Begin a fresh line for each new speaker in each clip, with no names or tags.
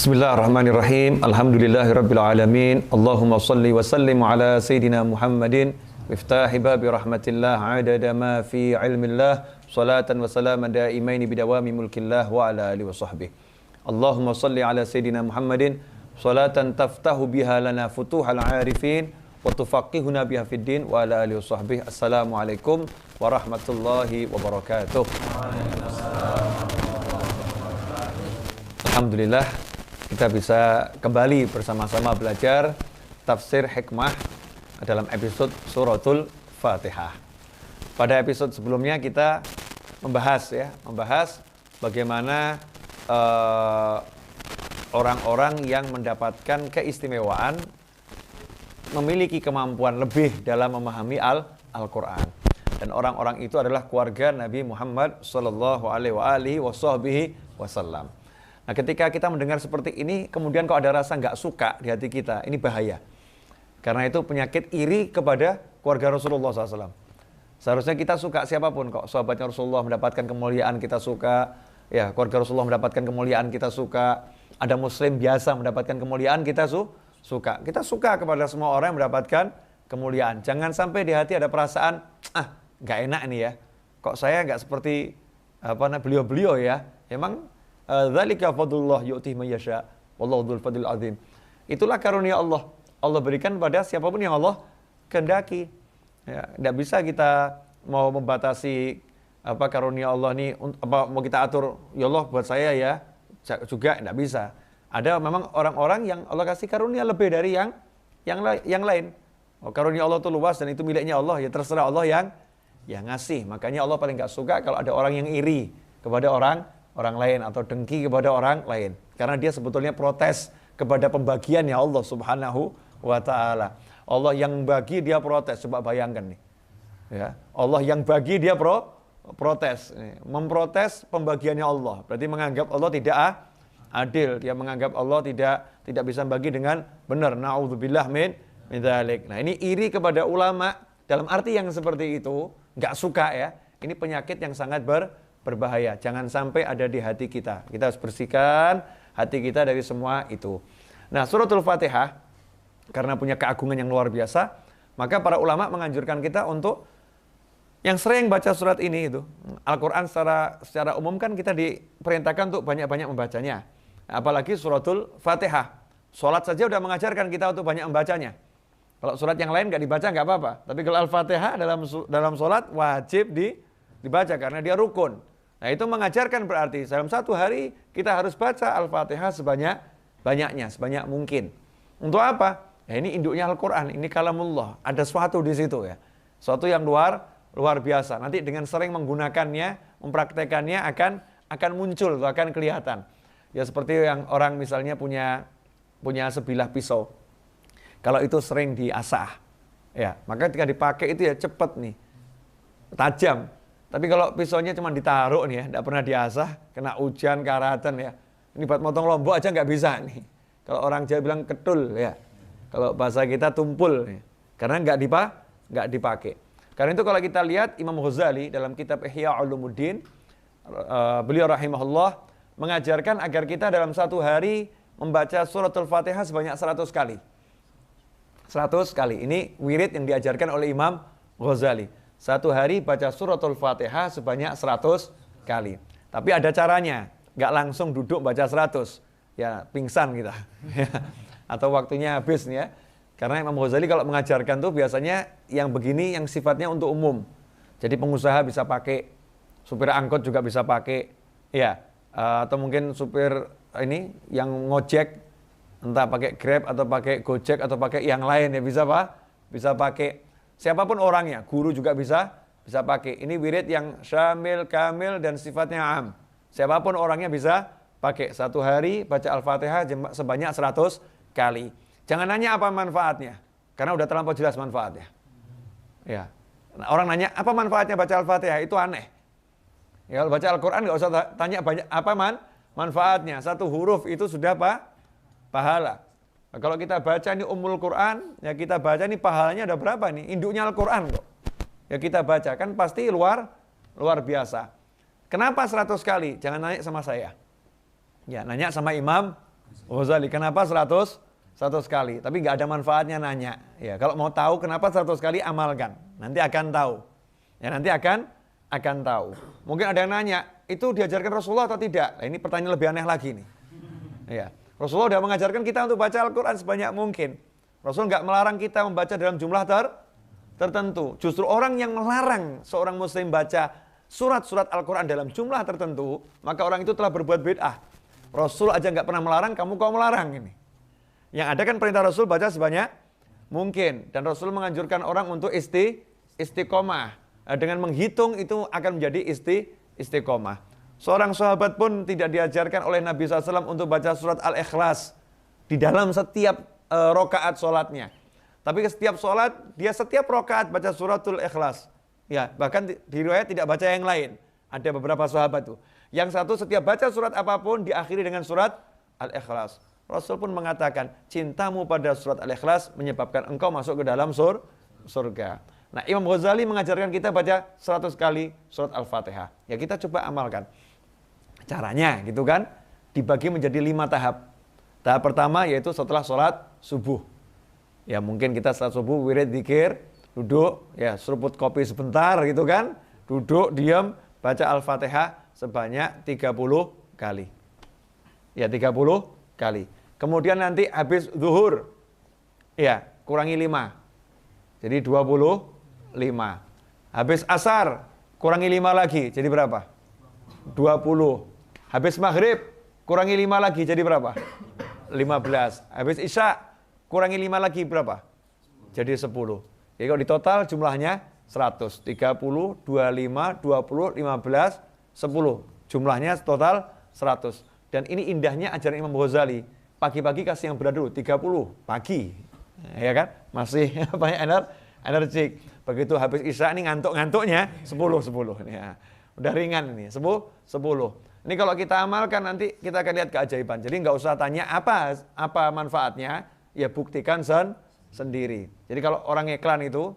Bismillahirrahmanirrahim. Alhamdulillahirabbil alamin. Allahumma shalli wa sallim ala sayidina Muhammadin miftahi babi rahmatillah adada ma fi ilmillah salatan wa salaman daimaini bidawami mulkillah wa ala alihi wa sahbihi. Allahumma shalli ala sayidina Muhammadin salatan taftahu biha lana futuhal arifin wa tufaqihuna biha fid din wa ala alihi wa sahbihi. Assalamualaikum warahmatullahi wabarakatuh. Alhamdulillah kita bisa kembali bersama-sama belajar tafsir hikmah dalam episode suratul Fatihah. Pada episode sebelumnya kita membahas bagaimana orang-orang yang mendapatkan keistimewaan memiliki kemampuan lebih dalam memahami Al-Quran. Dan orang-orang itu adalah keluarga Nabi Muhammad sallallahu alaihi wasallam. Nah, ketika kita mendengar seperti ini, kemudian kok ada rasa nggak suka di hati kita, ini bahaya. Karena itu penyakit iri kepada keluarga Rasulullah SAW. Seharusnya kita suka siapapun kok. Sahabatnya Rasulullah mendapatkan kemuliaan, kita suka. Ya, keluarga Rasulullah mendapatkan kemuliaan, kita suka. Ada muslim biasa mendapatkan kemuliaan, kita suka. Kita suka kepada semua orang yang mendapatkan kemuliaan. Jangan sampai di hati ada perasaan, nggak enak nih ya. Kok saya nggak seperti beliau-beliau ya. Emang dzalika fadlullah yu'tihi may yasha wallahu dzul fadlil azim. Itulah karunia Allah. Allah berikan pada siapapun yang Allah kehendaki. Ya, enggak bisa kita mau membatasi karunia Allah ini mau kita atur, ya Allah buat saya ya. Juga enggak bisa. Ada memang orang-orang yang Allah kasih karunia lebih dari yang lain. Karunia Allah itu luas dan itu miliknya Allah, ya terserah Allah yang ngasih. Makanya Allah paling enggak suka kalau ada orang yang iri kepada orang lain atau dengki kepada orang lain. Karena dia sebetulnya protes kepada pembagiannya Allah Subhanahu wa ta'ala. Allah yang bagi dia protes. Coba bayangkan nih. Ya, Allah yang bagi dia protes. Memprotes pembagiannya Allah. Berarti menganggap Allah tidak adil. Dia menganggap Allah tidak bisa bagi dengan benar. Na'udzubillah min dzalik. Nah, ini iri kepada ulama dalam arti yang seperti itu, enggak suka ya. Ini penyakit yang sangat berbahaya. Jangan sampai ada di hati kita. Kita harus bersihkan hati kita dari semua itu. Nah, suratul Fatihah karena punya keagungan yang luar biasa, maka para ulama menganjurkan kita untuk yang sering baca surat ini itu. Al-Qur'an secara umum kan kita diperintahkan untuk banyak-banyak membacanya. Apalagi suratul Fatihah. Salat saja udah mengajarkan kita untuk banyak membacanya. Kalau surat yang lain enggak dibaca enggak apa-apa, tapi kalau Al-Fatihah dalam salat wajib dibaca karena dia rukun. Nah, itu mengajarkan berarti dalam satu hari kita harus baca Al-Fatihah sebanyak-banyaknya, sebanyak mungkin. Untuk apa? Ya, ini induknya Al-Quran, ini kalamullah. Ada sesuatu di situ ya. Sesuatu yang luar biasa. Nanti dengan sering menggunakannya, mempraktekannya akan muncul, akan kelihatan. Ya seperti yang orang misalnya punya sebilah pisau. Kalau itu sering diasah, ya, maka ketika dipakai itu ya cepat nih, tajam. Tapi kalau pisaunya cuma ditaruh nih ya, tidak pernah diasah, kena hujan, karatan ya. Ini buat motong lombok aja nggak bisa nih. Kalau orang Jawa bilang ketul ya. Kalau bahasa kita tumpul ya. Karena nggak dipakai. Karena itu kalau kita lihat Imam Ghazali dalam kitab Ihya Ulumuddin, beliau rahimahullah mengajarkan agar kita dalam satu hari membaca suratul Fatihah sebanyak 100 kali. 100 kali. Ini wirid yang diajarkan oleh Imam Ghazali. Satu hari baca suratul Fatihah sebanyak 100 kali. Tapi ada caranya. Nggak langsung duduk baca 100. Ya pingsan kita. Atau waktunya habis nih ya. Karena Imam Ghazali kalau mengajarkan tuh biasanya yang begini yang sifatnya untuk umum. Jadi pengusaha bisa pakai. Supir angkot juga bisa pakai. Ya. Atau mungkin supir ini yang ngojek. Entah pakai Grab atau pakai Gojek atau pakai yang lain ya bisa bisa pakai. Siapapun orangnya, guru juga bisa pakai. Ini wirid yang syamil, kamil, dan sifatnya am. Siapapun orangnya bisa pakai. Satu hari baca Al-Fatihah sebanyak 100 kali. Jangan nanya apa manfaatnya, karena udah terlampau jelas manfaatnya. Ya. Nah, orang nanya apa manfaatnya baca Al-Fatihah, itu aneh. Ya, kalau baca Al-Quran nggak usah tanya banyak apa manfaatnya. Satu huruf itu sudah pahala. Nah, kalau kita baca ini Ummul Quran, ya kita baca ini pahalanya ada berapa nih? Induknya Al-Quran kok. Ya kita baca, kan pasti luar biasa. Kenapa 100 kali? Jangan nanya sama saya. Ya, nanya sama Imam Ghazali, kenapa 100 kali? Tapi nggak ada manfaatnya nanya. Ya, kalau mau tahu kenapa 100 kali, amalkan. Nanti akan tahu. Ya, nanti akan tahu. Mungkin ada yang nanya, itu diajarkan Rasulullah atau tidak? Nah, ini pertanyaan lebih aneh lagi nih. Ya, Rasulullah sudah mengajarkan kita untuk baca Al-Quran sebanyak mungkin. Rasul nggak melarang kita membaca dalam jumlah tertentu. Justru orang yang melarang seorang muslim baca surat-surat Al-Quran dalam jumlah tertentu, maka orang itu telah berbuat bid'ah. Rasul aja nggak pernah melarang, kamu kok melarang ini? Yang ada kan perintah Rasul baca sebanyak mungkin. Dan Rasul menganjurkan orang untuk istiqomah. Dengan menghitung itu akan menjadi istiqomah. Seorang sahabat pun tidak diajarkan oleh Nabi SAW untuk baca surat Al-Ikhlas di dalam setiap rokaat sholatnya. Tapi setiap sholat, dia setiap rokaat baca suratul Ikhlas. Ya, bahkan di riwayat tidak baca yang lain. Ada beberapa sahabat tuh. Yang satu setiap baca surat apapun diakhiri dengan surat Al-Ikhlas. Rasul pun mengatakan, cintamu pada surat Al-Ikhlas menyebabkan engkau masuk ke dalam surga. Nah, Imam Ghazali mengajarkan kita baca 100 kali surat Al-Fatihah. Ya, kita coba amalkan. Caranya gitu kan, dibagi menjadi 5 tahap. Tahap pertama yaitu setelah sholat subuh. Ya, mungkin kita setelah subuh wirid dzikir, duduk, ya seruput kopi sebentar gitu kan, duduk, diam, baca Al-Fatihah sebanyak 30 kali. Ya, 30 kali. Kemudian nanti habis zuhur, ya kurangi 5. Jadi 25. Habis asar, kurangi 5 lagi, jadi berapa? 20. Habis maghrib, kurangi 5 lagi, jadi berapa? 15. Habis isya, kurangi 5 lagi berapa? Jadi 10. Jadi kalau di total jumlahnya 100. 30, 25, 20, 15, 10. Jumlahnya total 100. Dan ini indahnya ajaran Imam Ghazali. Pagi-pagi kasih yang berat dulu, 30 pagi. Ya kan? Masih banyak energik. Begitu habis isya ini ngantuk-ngantuknya 10. Ya. Udah ringan ini, 10. Ini kalau kita amalkan nanti kita akan lihat keajaiban. Jadi nggak usah tanya apa manfaatnya, ya buktikan sendiri. Jadi kalau orang iklan itu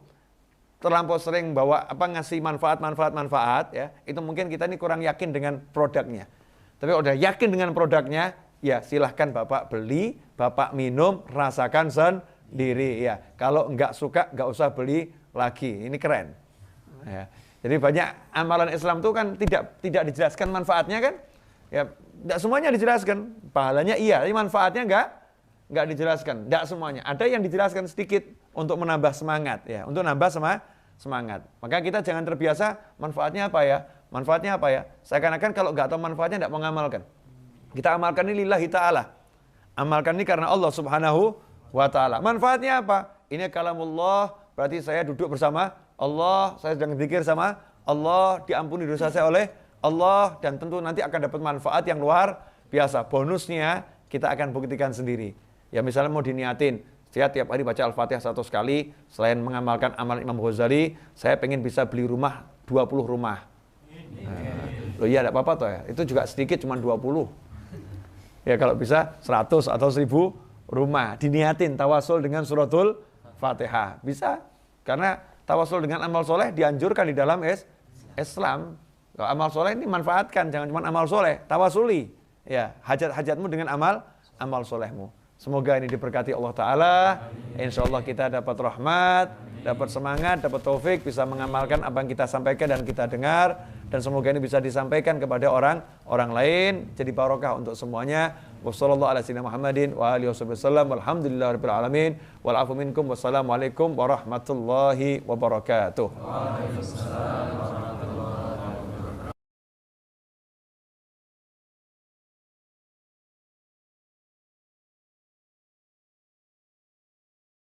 terlampau sering bawa ngasih manfaat ya, itu mungkin kita ini kurang yakin dengan produknya. Tapi kalau udah yakin dengan produknya, ya silahkan Bapak beli, Bapak minum, rasakan sendiri ya. Kalau nggak suka nggak usah beli lagi. Ini keren. Ya. Jadi banyak amalan Islam itu kan tidak dijelaskan manfaatnya kan? Ya, tidak semuanya dijelaskan. Pahalanya iya, tapi manfaatnya enggak dijelaskan. Tidak semuanya. Ada yang dijelaskan sedikit untuk menambah semangat ya, untuk nambah semangat. Maka kita jangan terbiasa manfaatnya apa ya? Manfaatnya apa ya? Seakan-akan kalau enggak tahu manfaatnya enggak mau ngamalkan. Kita amalkan ini lillahi ta'ala. Amalkan ini karena Allah Subhanahu wa ta'ala. Manfaatnya apa? Ini kalamullah, berarti saya duduk bersama Allah, saya sedang zikir sama Allah, diampuni dosa saya oleh Allah, dan tentu nanti akan dapat manfaat yang luar biasa. Bonusnya kita akan buktikan sendiri. Ya misalnya mau diniatin, saya tiap hari baca Al-Fatihah 100 kali, selain mengamalkan amalan Imam Ghazali, saya pengen bisa beli rumah 20 rumah. Loh iya, tidak apa-apa toh ya, itu juga sedikit, cuma 20. Ya kalau bisa 100 atau 1000 rumah, diniatin tawasul dengan suratul Fatihah. Bisa, karena tawasul dengan amal soleh dianjurkan di dalam Islam. Kalau amal soleh ini manfaatkan, jangan cuma amal soleh, tawasuli. Ya, hajat-hajatmu dengan amal solehmu. Semoga ini diberkati Allah Ta'ala. Insya Allah kita dapat rahmat, dapat semangat, dapat taufik, bisa mengamalkan apa yang kita sampaikan dan kita dengar. Dan semoga ini bisa disampaikan kepada orang lain. Jadi barokah untuk semuanya. Wassalamualaikum warahmatullahi wabarakatuh.